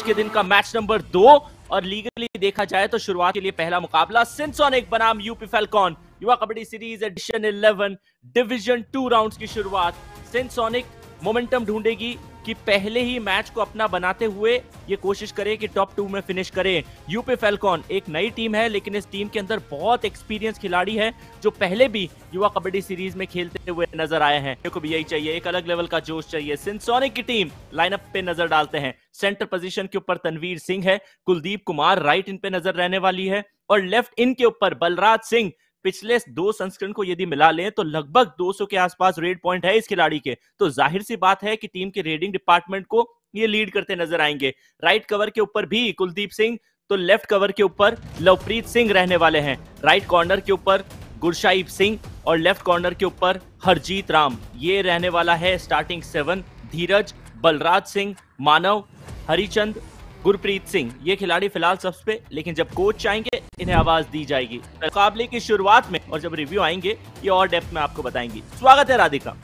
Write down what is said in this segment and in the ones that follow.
के दिन का मैच नंबर 2 और लीगली देखा जाए तो शुरुआत के लिए पहला मुकाबला सिनसोनिक बनाम यूपी फैल्कॉन युवा kabaddi series edition 11 division 2 rounds की शुरुआत। सिनसोनिक मोमेंटम ढूंढेगी कि पहले ही मैच को अपना बनाते हुए ये कोशिश करे कि टॉप 2 में फिनिश करे। यूपी फैल्कॉन एक नई टीम है, लेकिन इस टीम के अंदर बहुत एक्सपीरियंस खिलाड़ी है जो पहले भी युवा कबड्डी सीरीज में खेलते हुए नजर आए हैं। को भी यही चाहिए, एक अलग लेवल का जोश चाहिए। सिनसोनिक की टीम लाइनअप पे नजर डालते हैं। सेंटर पोजीशन के ऊपर तनवीर सिंह है, कुलदीप कुमार राइट इन पे नजर रहने वाली है और लेफ्ट इन के ऊपर बलराज सिंह। पिछले 2 संस्करण को यदि मिला लें तो लगभग 200 के आसपास रेड पॉइंट है इस खिलाड़ी के, तो जाहिर सी बात है कि टीम के रेडिंग डिपार्टमेंट को ये लीड करते नजर आएंगे। राइट कवर के ऊपर भी कुलदीप सिंह, तो लेफ्ट कवर के ऊपर लवप्रीत सिंह रहने वाले हैं। राइट कॉर्नर के ऊपर गुरशाइब सिंह और लेफ्ट कॉर्नर के ऊपर हरजीत राम। ये रहने वाला है स्टार्टिंग 7। धीरज, बलराज सिंह, मानव, हरिचंद, गुरप्रीत सिंह, ये खिलाड़ी फिलहाल सबस पे, लेकिन जब कोच चाहेंगे इन्हें आवाज दी जाएगी मुकाबले की शुरुआत में, और जब रिव्यू आएंगे ये और डेप्थ में आपको बताएंगी। स्वागत है Radhika.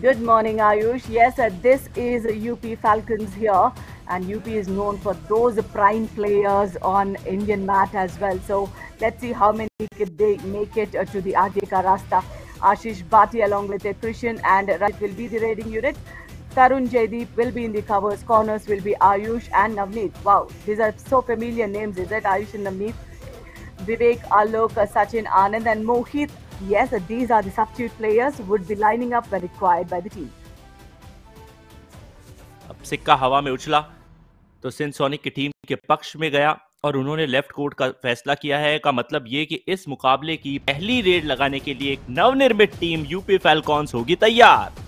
Good morning, Ayush. Yes, this is UP Falcons here, and UP is known for those prime players on Indian mat as well. So let's see how many could they make it to the Aage Ka Rasta. Ashish Bhati along with Krishan and Raj will be the raiding unit. Tarun Jaideep will be in the covers. Corners will be Ayush and Navneet. Wow, these are so familiar names, is it? Ayush and Navneet. Vivek, Alok, Sachin, Anand and Mohit. Yes, these are the substitute players would be lining up when required by the team. अब सिक्का हवा में उछला तो सिनसोनिक की team के पक्ष में गया और उन्होंने लेफ्ट कोर्ट का फैसला किया है। का मतलब ये कि इस मुकाबले की पहली रेड लगाने के लिए एक नवनिर्मित टीम यूपी फैल्कॉन्स होगी तैयार।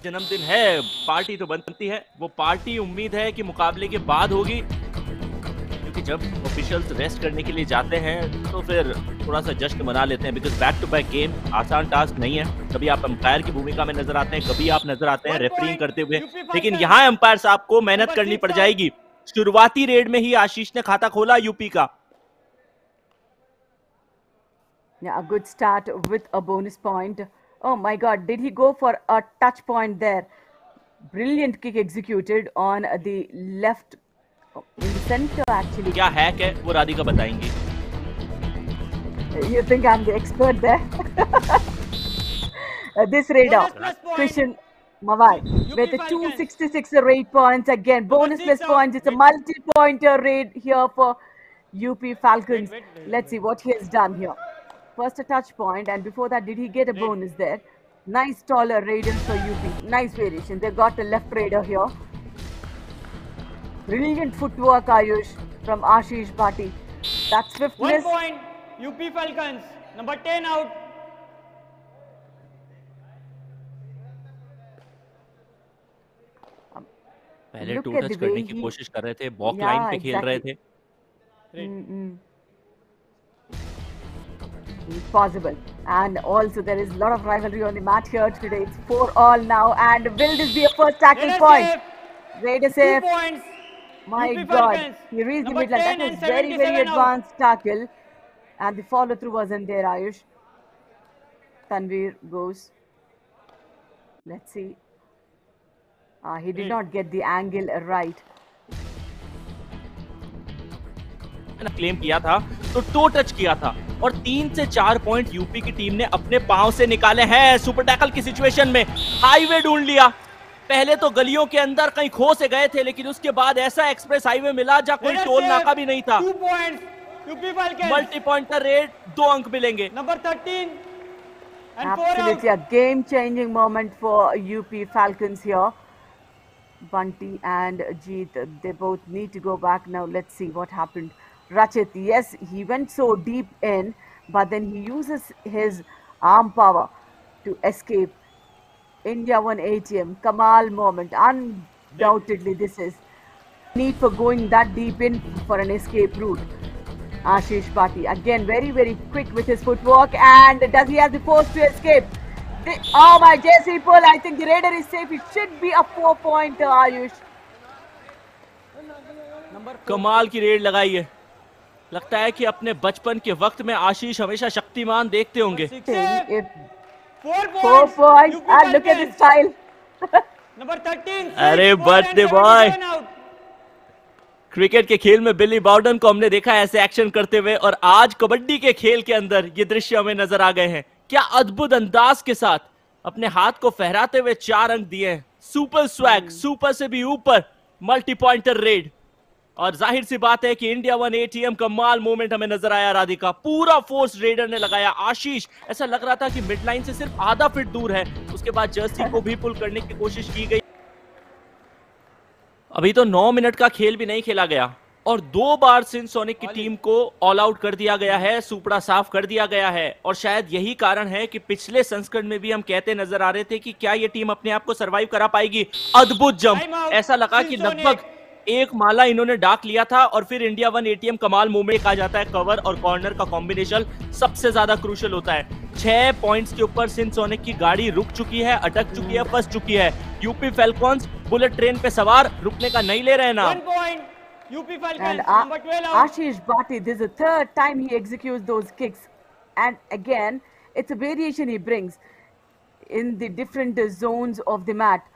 जन्मदिन है, पार्टी तो बनती है, वो पार्टी उम्मीद है कि मुकाबले के बाद होगी, क्योंकि जब ऑफिशियल्स रेस्ट करने के लिए जाते हैं तो फिर थोड़ा सा जश्न मना लेते हैं, because back to back game आसान टास्क नहीं है। कभी आप अंपायर की भूमिका में नजर आते हैं, कभी आप नजर आते हैं रेफरिंग करते हुए, लेकिन यहाँ अंपायर साहब को मेहनत करनी पड़ जाएगी। शुरुआती रेड में ही आशीष ने खाता खोला यूपी का। Yeah, a good start with a bonus point. Oh my God, did he go for a touch point there? Brilliant kick executed on the left, in the center actually. क्या hack है वो राधिका बताएंगी। You think I'm the expert there? This raider, Krishan Mawai, with 266 raid points again. Bonus plus points. It's a multi-pointer raid here for UP Falcons. Let's see what he has done here. First a touch point, and before that, did he get a bonus there? Nice taller raiders for UP. Nice variation. They got a left raider here. Brilliant footwork, Ayush, from Ashish Bhati. That's swiftness. 1 point, UP Falcons. Number 10 out. पहले to touch करने की कोशिश कर रहे थे, बॉक line पे खेल रहे थे। Possible, and also there is a lot of rivalry on the mat here today. It's 4-all now, and will this be a first tackle point? Raider safe. 2 points. My UP God, Falcons. he reached the Number midline. 10 That and was very 77 advanced tackle, and the follow through wasn't there. Ayush. Tanveer goes. Let's see. He did not get the angle right. Claim किया था तो to touch किया था और 3 से 4 point UP की team ने अपने पांव से निकाले हैं। सुपर टैकल की सिचुएशन में हाईवे ढूंढ लिया। पहले तो गलियों के अंदर कहीं खो से गए थे, लेकिन उसके बाद ऐसा एक्सप्रेस हाईवे मिला जहां कोई टोल नाका भी नहीं था। 2 points, UP Falcons. Multi pointer red, 2 अंक मिलेंगे। Number 13 and 4 Absolutely out. a game-changing moment for UP Falcons here. Bunty and Jeet, they both need to go back now. Let's see what happened. Rachit, yes, he went so deep in, but then he uses his arm power to escape. India won ATM. Kamal moment. Undoubtedly, this is need for going that deep in for an escape route. Ashish Bhati again very quick with his footwork, and does he have the force to escape? Oh my JC pull! I think the raider is safe. It should be a 4-pointer. Ayush. कमाल की red लगाई है। लगता है कि अपने बचपन के वक्त में आशीष हमेशा शक्तिमान देखते होंगे। 4 points. And look at this style. Number 13. अरे बर्थडे बॉय। क्रिकेट के खेल में बिली बाउडन को हमने देखा है ऐसे एक्शन करते हुए, और आज कबड्डी के खेल के अंदर ये दृश्य हमें नजर आ गए हैं। क्या अद्भुत अंदाज के साथ अपने हाथ को फहराते हुए 4 अंक दिए हैं। सुपर स्वैग, सुपर से भी ऊपर मल्टी पॉइंटर रेड। और जाहिर सी बात है कि इंडिया 1 ATM कमाल मोमेंट हमें नजर आया। राधिका पूरा फोर्स रेडर ने लगाया। आशीष ऐसा लग रहा था कि मिड लाइन से सिर्फ आधा फीट दूर है। उसके बाद जर्सी को भी पुल करने की कोशिश की गई। अभी तो 9 मिनट का खेल भी नहीं खेला गया और 2 बार सिंसोनिक की टीम को ऑल आउट कर दिया गया है, सुपड़ा साफ कर दिया गया है। और शायद यही कारण है कि पिछले संस्करण में भी हम कहते नजर आ रहे थे कि क्या ये टीम अपने आप को सरवाइव करा पाएगी। अद्भुत जंप, ऐसा लगा कि लगभग एक माला इन्होंने डाक लिया था। और फिर इंडिया 1 ATM कमाल मोमेंट कहा जाता है। कवर और कॉर्नर का कॉम्बिनेशन सबसे ज्यादा क्रूशियल होता है। 6 पॉइंट्स के ऊपर सिंसोनिक की गाड़ी रुक चुकी है, अटक चुकी है, फंस चुकी है। यूपी फैल्कॉन्स बुलेट ट्रेन पे सवार, रुकने का नहीं ले रहे ना। 1 point. UP Falcons, And number 12 out. Ashish Bhatti, this is the 3rd time he executes those kicks. And again, it's a variation he brings in the different zones of the mat.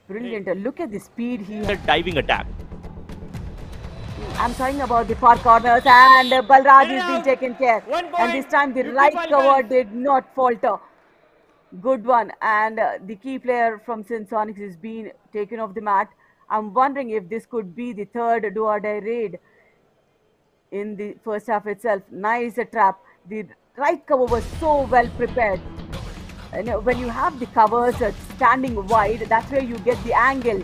Brilliant. Look at the speed he has. Diving attack. I'm talking about the far corners, and Balraj is being taken care. 1 point. And this time the UP right Falcons. cover did not falter. Good one. And the key player from Sinsonics is being taken off the mat. I'm wondering if this could be the 3rd do or die raid in the first half itself. Nice trap. The right cover was so well prepared. And when you have the covers standing wide, that's where you get the angle.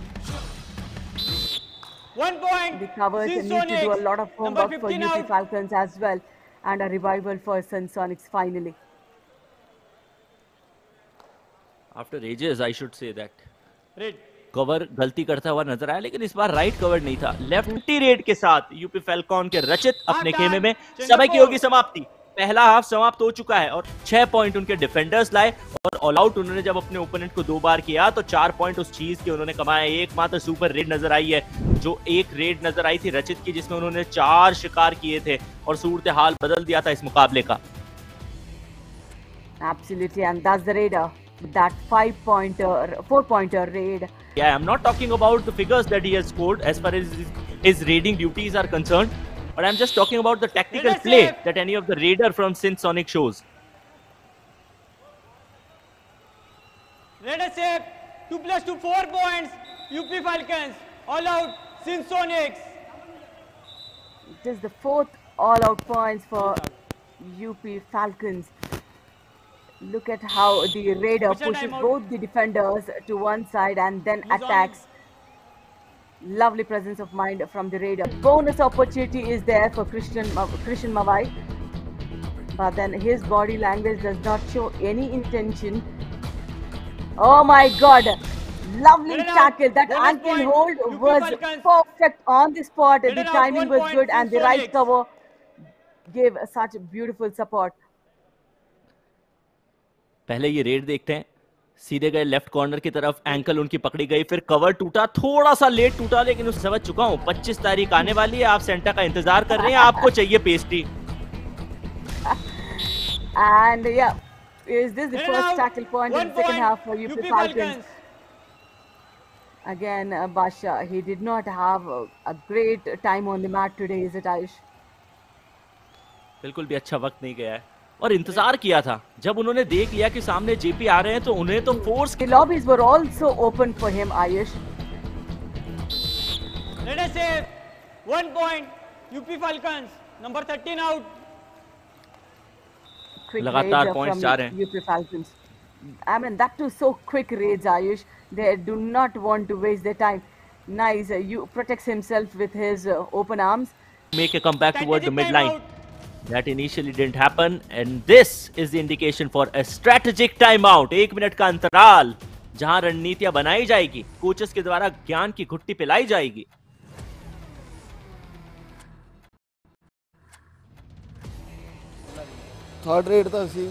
1 point. The covers need to do a lot of Number homework for 15 UP out. Falcons as well. And a revival for Sinsonics finally. After ages, I should say that. Red. Cover गलती करता हुआ नजर आया, लेकिन इस बार right cover नहीं था। Lefty red के साथ यूपी फैल्कॉन के रचित अपने खेमे में। समय की होगी समाप्ति। पहला हाफ समाप्त हो चुका है और 6 पॉइंट उनके डिफेंडर्स लाए। और ऑल आउट उन्होंने जब अपने ओपोनेंट को 2 बार किया तो 4 पॉइंट उस चीज के उन्होंने कमाए। एकमात्र सुपर रेड नजर आई है, जो एक रेड नजर आई थी रचित की, जिसमें उन्होंने 4 शिकार किए थे और सूरत हाल बदल दिया था इस मुकाबले का। Absolutely, and that's the raider. That 4-pointer raid. Yeah, I'm not talking about the figures that he has scored as far as his raiding duties are concerned, but I'm just talking about the tactical play that any of the raider from Sinsonic shows. Raider save. 2 + 2, 4 points. UP Falcons. All out. Sinsonics. It is the 4th all-out points for UP Falcons. Look at how the raider pushes both the defenders to one side and then attacks. Lovely presence of mind from the raider. Bonus opportunity is there for Christian Mawai, but then his body language does not show any intention. Oh my God! Lovely tackle. That ankle hold was perfect on the spot. The timing was good, and the right cover gave such beautiful support. पहले ये red देखते हैं। सीधे गए left corner की तरफ, ankle उनकी पकड़ी गई, फिर कवर टूटा, थोड़ा सा लेट टूटा, लेकिन उसे समझ चुका हूं। 25 तारीख आने वाली है, आप सेंटा का इंतजार कर रहे हैं, आपको चाहिए pastry. And yeah, is this the first tackle point in the second half for UP Falcons? Again, Basha, he did not have a great time on the mat today, is it Ayush? बिल्कुल भी अच्छा वक्त नहीं गया है और इंतजार किया था। जब उन्होंने देख लिया कि सामने जेपी आ रहे हैं तो उन्हें तो force. The lobbies were also open for him, Ayush. Let us save. 1 point. UP Falcons. Number 13 out. Quick लगातार raids points from जा रहे हैं। UP Falcons. I mean, that too so quick raids, Ayush. They do not want to waste their time. Nice. You protects himself with his open arms. Make a comeback toward the midline. That initially didn't happen, and this is the indication for a strategic timeout. 1 minute का अंतराल, जहां रणनीतियां बनाई जाएगी, coaches के द्वारा ज्ञान की घुट्टी पिलाई जाएगी। थर्ड रेड ਤਾਂ ਸੀ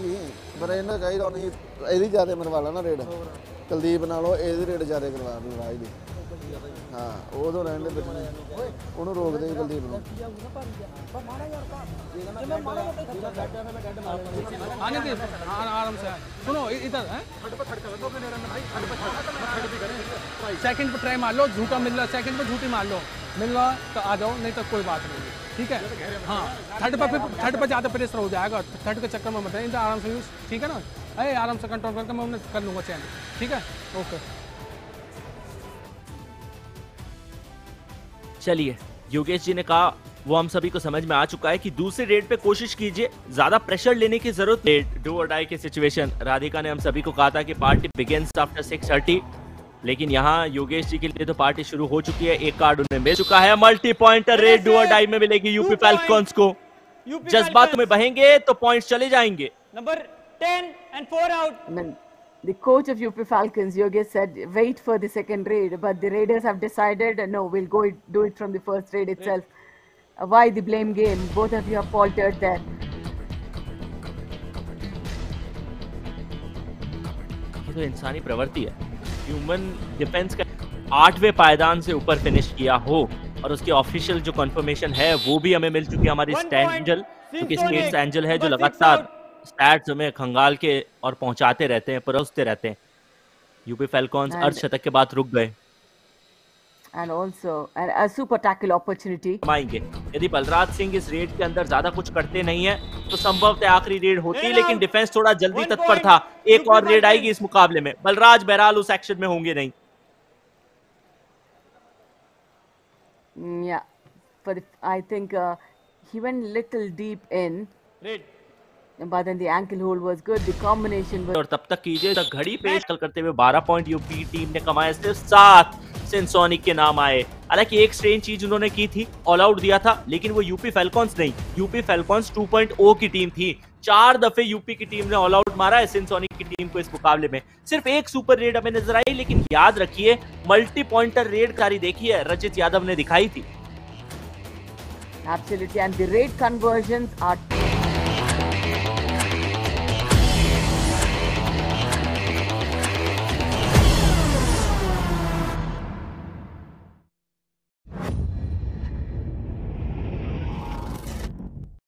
ਪਰ ਇਹਨਾਂ ਚਾਹੀਦਾ ਨਹੀਂ ਇਹਦੀ ਜ਼ਿਆਦਾ ਮਰਵਾ ਲਾ ਨਾ ਰੇਡ ਕੁਲਦੀਪ ਨਾਲੋਂ ਇਹਦੀ ਰੇਡ ਜ਼ਿਆਦਾ ਕਰਵਾ ਦੂੰਗਾ ਇਹਦੀ ਹਾਂ ਉਦੋਂ ਰਹਿਣ ਦੇ ਬੱਚੇ ਉਹਨੂੰ ਰੋਕਦੇ ਕੁਲਦੀਪ ਨੂੰ आने दे आराम से सुनो इधर है सेकंड पे ट्राई मार लो झूठा मिल रहा सेकंड पे झूठी मार लो मिल रहा तो आ जाओ नहीं तो कोई बात नहीं ठीक है हाँ थर्ड पे ज़्यादा प्रेशर हो जाएगा थर्ड के चक्कर में मत इधर आराम से यूज ठीक है ना अरे आराम से कंट्रोल करके मैं उन्हें कर लूँगा चैन ठीक है ओके चलिए योगेश जी ने कहा वो हम सभी को समझ में आ चुका है कि दूसरे रेड पे कोशिश कीजिए, ज्यादा प्रेशर लेने की जरूरत नहीं। डू और डाई की सिचुएशन, राधिका ने हम सभी को कहा था कि पार्टी बिगिंस आफ्टर 6:30, लेकिन यहाँ योगेश जी के लिए तो पार्टी शुरू हो चुकी है। एक कार्ड उन्हें मिल चुका है, मल्टी पॉइंटर रेड डू और डाई में मिलेगी यूपी फैल्कॉन्स को। जज्बात में बहेंगे तो पॉइंट्स चले जाएंगे। Number 10 and 4 out. The coach of UP Falcons, Yogesh, said wait for the second raid, but the Raiders have decided no, we'll do it from the first raid itself. Why the blame game? Both of you have faltered there. ये तो इंसानी प्रवृत्ति है। Human defence का 8वें पायदान से ऊपर finish किया हो और उसकी ऑफिशियल जो कंफर्मेशन है वो भी हमें मिल चुकी है। हमारी स्टैट एंजल, जो कि स्टेट्स एंजल है, जो लगातार स्टैट्स हमें खंगाल के और पहुंचाते रहते हैं, परोसते रहते हैं। यूपी फैल्कॉन्स अर्धशतक के बाद रुक गए। And also a super tackle opportunity. आएंगे यदि बलराज सिंह इस रेड के अंदर ज्यादा कुछ करते नहीं है तो संभवतः आखिरी रेड होती, लेकिन डिफेंस थोड़ा जल्दी तत्पर था। एक और रेड आएगी इस मुकाबले में, बलराज बहरहाल उस एक्शन में होंगे नहीं। Yeah, but I think he went little deep in. Red. But then the ankle hold was good. The combination was. और तब तक कीजिए तक घड़ी पेश करते हुए 12 पॉइंट यूपी टीम ने कमाए, सिर्फ 7 सेंसोनिक के नाम आए। हालांकि एक स्ट्रेंज चीज उन्होंने की थी, ऑल आउट दिया था, लेकिन वो यूपी फैल्कॉन्स नहीं, यूपी फैल्कॉन्स 2.0 की टीम थी। 4 दफे यूपी की टीम ने ऑल आउट मारा है सेंसोनिक की टीम को इस मुकाबले में। सिर्फ एक सुपर रेड हमें नजर आई, लेकिन याद रखिए मल्टी पॉइंटर रेड कारी देखी है, रचित यादव ने दिखाई थी। Absolutely, and the raid conversions are